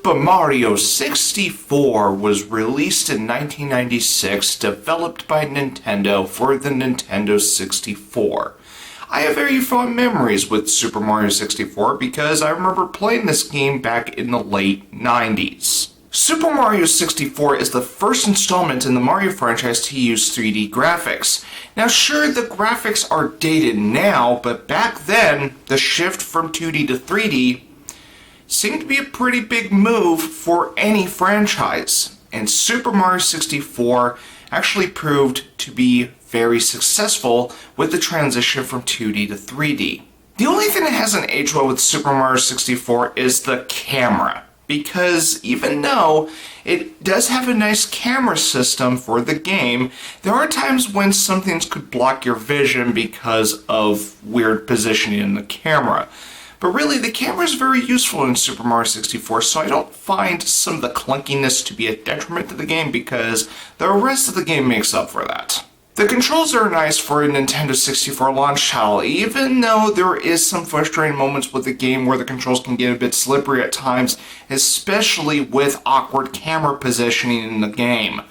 Super Mario 64 was released in 1996, developed by Nintendo for the Nintendo 64. I have very fond memories with Super Mario 64 because I remember playing this game back in the late 90s. Super Mario 64 is the first installment in the Mario franchise to use 3D graphics. Now sure, the graphics are dated now, but back then, the shift from 2D to 3D seemed to be a pretty big move for any franchise. And Super Mario 64 actually proved to be very successful with the transition from 2D to 3D. The only thing that hasn't aged well with Super Mario 64 is the camera. Because even though it does have a nice camera system for the game, there are times when some things could block your vision because of weird positioning in the camera. But really, the camera is very useful in Super Mario 64, so I don't find some of the clunkiness to be a detriment to the game because the rest of the game makes up for that. The controls are nice for a Nintendo 64 launch title, even though there is some frustrating moments with the game where the controls can get a bit slippery at times, especially with awkward camera positioning in the game.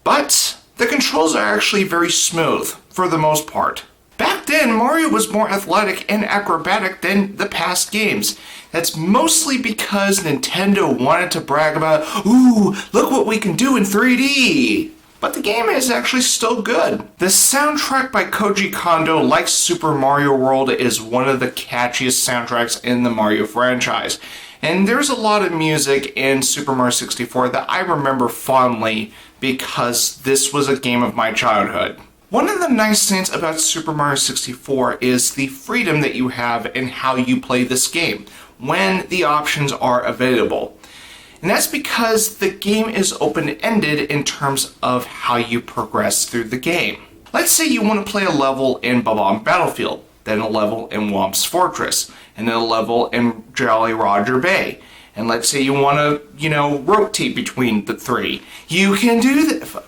But the controls are actually very smooth, for the most part. Back then, Mario was more athletic and acrobatic than the past games. That's mostly because Nintendo wanted to brag about, "Ooh, look what we can do in 3D!" But the game is actually still good. The soundtrack by Koji Kondo, like Super Mario World, is one of the catchiest soundtracks in the Mario franchise. And there's a lot of music in Super Mario 64 that I remember fondly because this was a game of my childhood. One of the nice things about Super Mario 64 is the freedom that you have in how you play this game, when the options are available. And that's because the game is open-ended in terms of how you progress through the game. Let's say you want to play a level in Bob-omb Battlefield, then a level in Whomp's Fortress, and then a level in Jolly Roger Bay. And let's say you want to, rotate between the three. You can do that.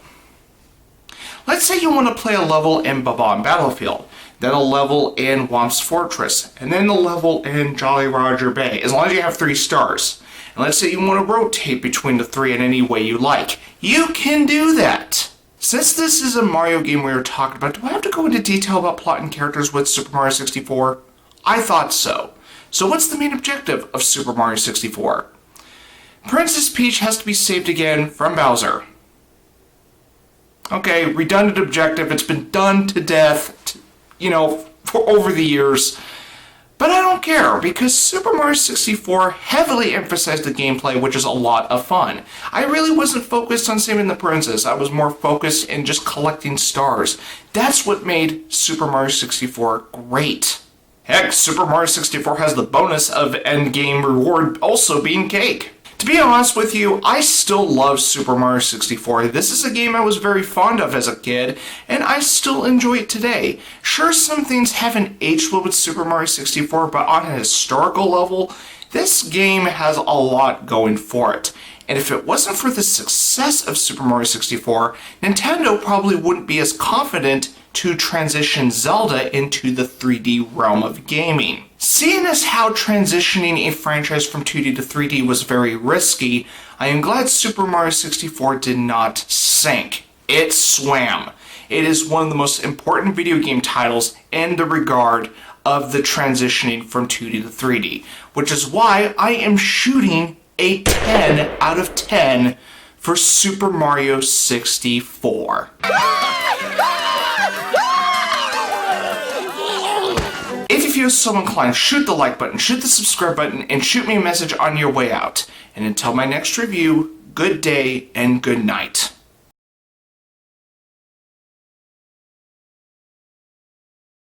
Let's say you want to play a level in Bob-omb Battlefield, then a level in Whomp's Fortress, and then a level in Jolly Roger Bay, as long as you have 3 stars. And let's say you want to rotate between the 3 in any way you like. You can do that! Since this is a Mario game we were talking about, do I have to go into detail about plot and characters with Super Mario 64? I thought so. So what's the main objective of Super Mario 64? Princess Peach has to be saved again from Bowser. Okay, redundant objective, it's been done to death, for over the years. But I don't care, because Super Mario 64 heavily emphasized the gameplay, which is a lot of fun. I really wasn't focused on saving the princess, I was more focused in just collecting stars. That's what made Super Mario 64 great. Heck, Super Mario 64 has the bonus of endgame reward also being cake. To be honest with you, I still love Super Mario 64. This is a game I was very fond of as a kid, and I still enjoy it today. Sure, some things haven't aged well with Super Mario 64, but on a historical level, this game has a lot going for it. And if it wasn't for the success of Super Mario 64, Nintendo probably wouldn't be as confident to transition Zelda into the 3D realm of gaming. Seeing as how transitioning a franchise from 2D to 3D was very risky, I am glad Super Mario 64 did not sink. It swam. It is one of the most important video game titles in the regard of the transitioning from 2D to 3D, which is why I am shooting a 10 out of 10 for Super Mario 64. If you feel so inclined, shoot the like button, shoot the subscribe button, and shoot me a message on your way out. And until my next review, good day and good night.